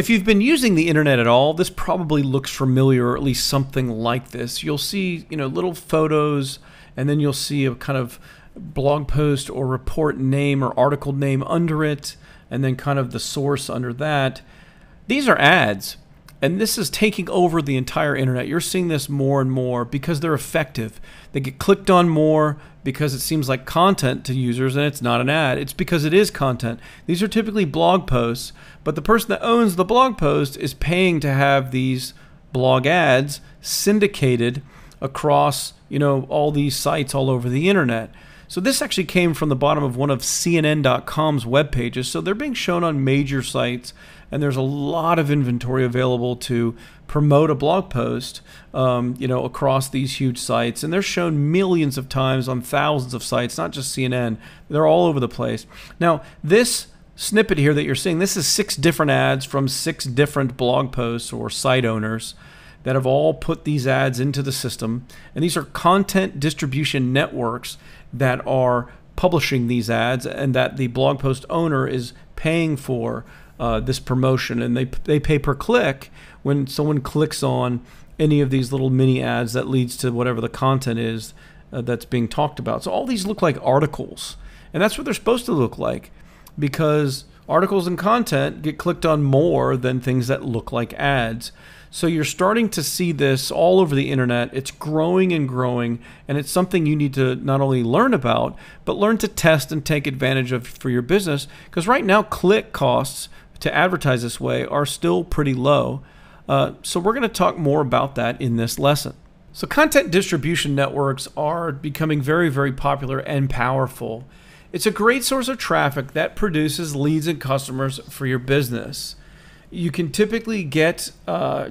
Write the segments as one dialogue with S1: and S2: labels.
S1: If you've been using the internet at all, this probably looks familiar, or at least something like this. You'll see, little photos, and then you'll see a kind of blog post or report name or article name under it, and then kind of the source under that. These are ads, and this is taking over the entire internet. You're seeing this more and more because they're effective. They get clicked on more because it seems like content to users, and it's not an ad. It's because it is content. These are typically blog posts, but the person that owns the blog post is paying to have these blog ads syndicated across, all these sites all over the internet. So this actually came from the bottom of one of CNN.com's web pages. So they're being shown on major sites, and there's a lot of inventory available to promote a blog post, across these huge sites. And they're shown millions of times on thousands of sites, not just CNN. They're all over the place. Now, this snippet here that you're seeing, this is 6 different ads from 6 different blog posts or site owners that have all put these ads into the system. And these are content distribution networks that are publishing these ads, and that the blog post owner is paying for this promotion, and they pay per click when someone clicks on any of these little mini ads that leads to whatever the content is that's being talked about. So all these look like articles, and that's what they're supposed to look like, because articles and content get clicked on more than things that look like ads. So you're starting to see this all over the internet. It's growing and growing, and it's something you need to not only learn about, but learn to test and take advantage of for your business. Because right now, click costs to advertise this way are still pretty low. So we're going to talk more about that in this lesson. So content distribution networks are becoming very, very popular and powerful. It's a great source of traffic that produces leads and customers for your business. You can typically get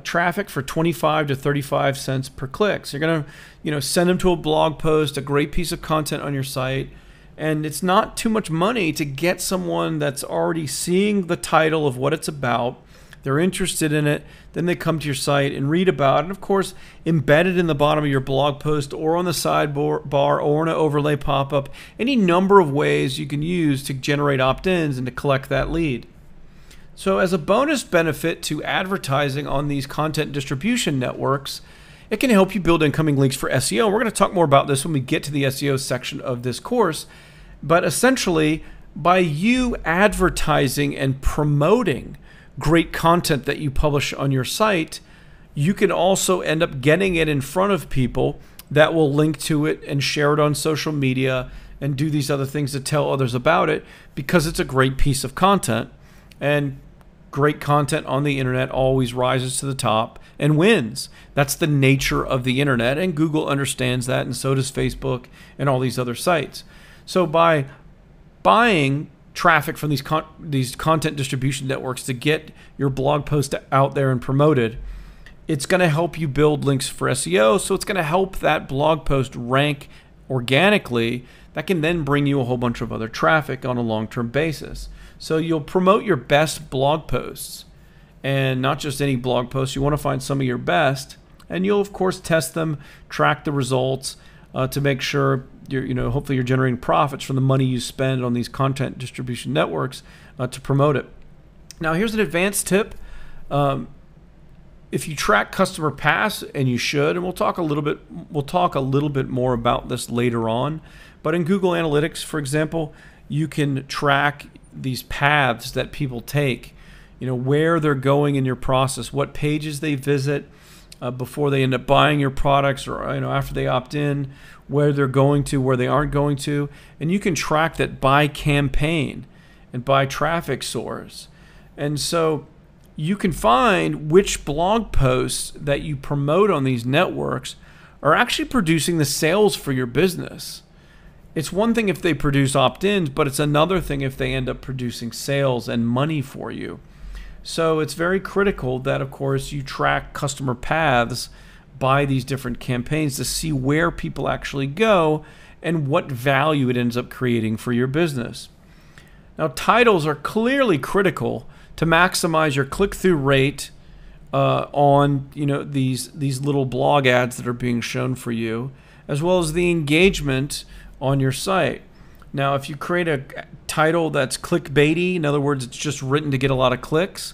S1: traffic for 25 to 35 cents per click. So you're going to, send them to a blog post, a great piece of content on your site, and it's not too much money to get someone that's already seeing the title of what it's about. They're interested in it. Then they come to your site and read about it. And of course, embedded in the bottom of your blog post or on the sidebar or in an overlay pop-up, any number of ways you can use to generate opt-ins and to collect that lead. So as a bonus benefit to advertising on these content distribution networks, it can help you build incoming links for SEO. We're going to talk more about this when we get to the SEO section of this course. But essentially, by you advertising and promoting great content that you publish on your site, you can also end up getting it in front of people that will link to it and share it on social media and do these other things to tell others about it, because it's a great piece of content. And great content on the internet always rises to the top and wins. That's the nature of the internet, and Google understands that, and so does Facebook and all these other sites. So by buying traffic from these content distribution networks to get your blog post out there and promoted, it's going to help you build links for SEO. So it's going to help that blog post rank organically. That can then bring you a whole bunch of other traffic on a long-term basis. So you'll promote your best blog posts, and not just any blog posts. You want to find some of your best, and you'll of course test them, track the results to make sure you're, hopefully you're generating profits from the money you spend on these content distribution networks to promote it. Now here's an advanced tip. If you track customer paths, and you should, and we'll talk a little bit more about this later on. But in Google Analytics, for example, you can track these paths that people take, where they're going in your process, what pages they visit before they end up buying your products, or after they opt in, where they're going to, where they aren't going to. And you can track that by campaign and by traffic source. And so you can find which blog posts that you promote on these networks are actually producing the sales for your business. It's one thing if they produce opt-ins, but it's another thing if they end up producing sales and money for you. So it's very critical that, of course, you track customer paths by these different campaigns to see where people actually go and what value it ends up creating for your business. Now, titles are clearly critical to maximize your click-through rate on these little blog ads that are being shown for you, as well as the engagement on your site. Now, if you create a title that's clickbaity, in other words, it's just written to get a lot of clicks,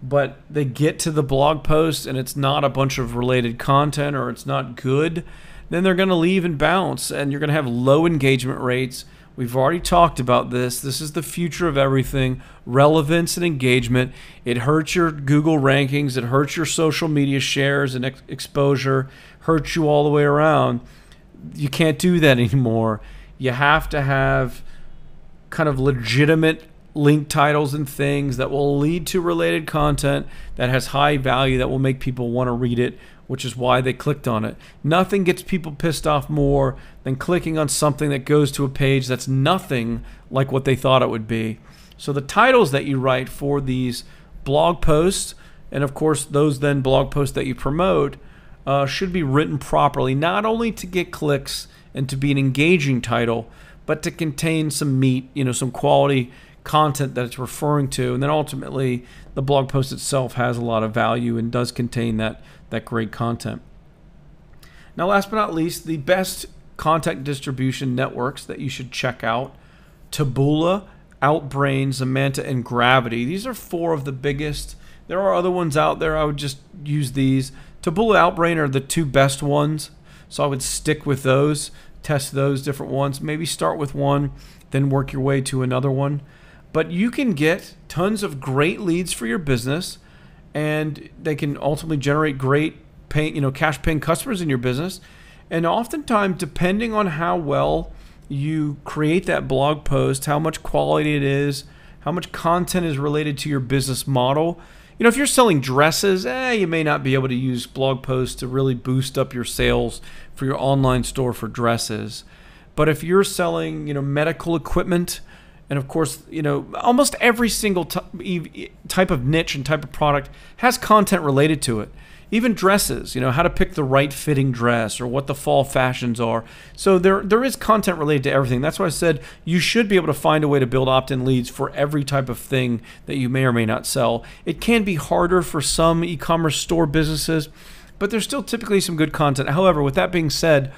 S1: but they get to the blog post and it's not a bunch of related content or it's not good, then they're going to leave and bounce, and you're going to have low engagement rates. We've already talked about this. This is the future of everything. Relevance and engagement. It hurts your Google rankings. It hurts your social media shares and exposure. Hurts you all the way around. You can't do that anymore. You have to have kind of legitimate link titles and things that will lead to related content that has high value, that will make people want to read it, which is why they clicked on it. Nothing gets people pissed off more than clicking on something that goes to a page that's nothing like what they thought it would be. So the titles that you write for these blog posts, and of course those then blog posts that you promote, should be written properly, not only to get clicks and to be an engaging title, but to contain some meat, some quality content that it's referring to. And then ultimately the blog post itself has a lot of value and does contain that great content. Now, last but not least, the best content distribution networks that you should check out: Taboola, Outbrain, Zemanta, and Gravity. These are 4 of the biggest. There are other ones out there. I would just use these. Taboola, Outbrain are the 2 best ones, so I would stick with those, test those different ones. Maybe start with one, then work your way to another one. But you can get tons of great leads for your business, and they can ultimately generate great cash-paying customers in your business. And oftentimes, depending on how well you create that blog post, how much quality it is, how much content is related to your business model. If you're selling dresses, you may not be able to use blog posts to really boost up your sales for your online store for dresses. But if you're selling, medical equipment, and of course, almost every single type of niche and type of product has content related to it. Even dresses, how to pick the right fitting dress or what the fall fashions are. So there is content related to everything. That's why I said you should be able to find a way to build opt-in leads for every type of thing that you may or may not sell. It can be harder for some e-commerce store businesses, but there's still typically some good content. However, with that being said,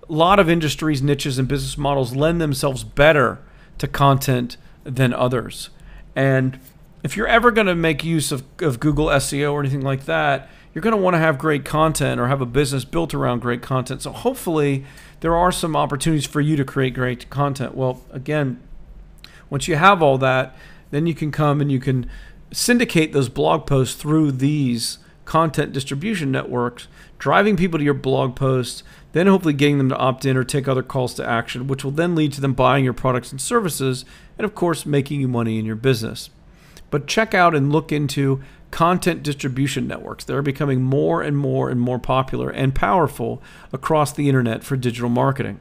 S1: a lot of industries, niches, and business models lend themselves better to content than others. And if you're ever going to make use of Google SEO or anything like that, you're going to want to have great content or have a business built around great content. So hopefully there are some opportunities for you to create great content. Well, again, once you have all that, then you can come and you can syndicate those blog posts through these content distribution networks, driving people to your blog posts, then hopefully getting them to opt in or take other calls to action, which will then lead to them buying your products and services, and of course making you money in your business. But check out and look into content distribution networks. They're becoming more and more and more popular and powerful across the internet for digital marketing.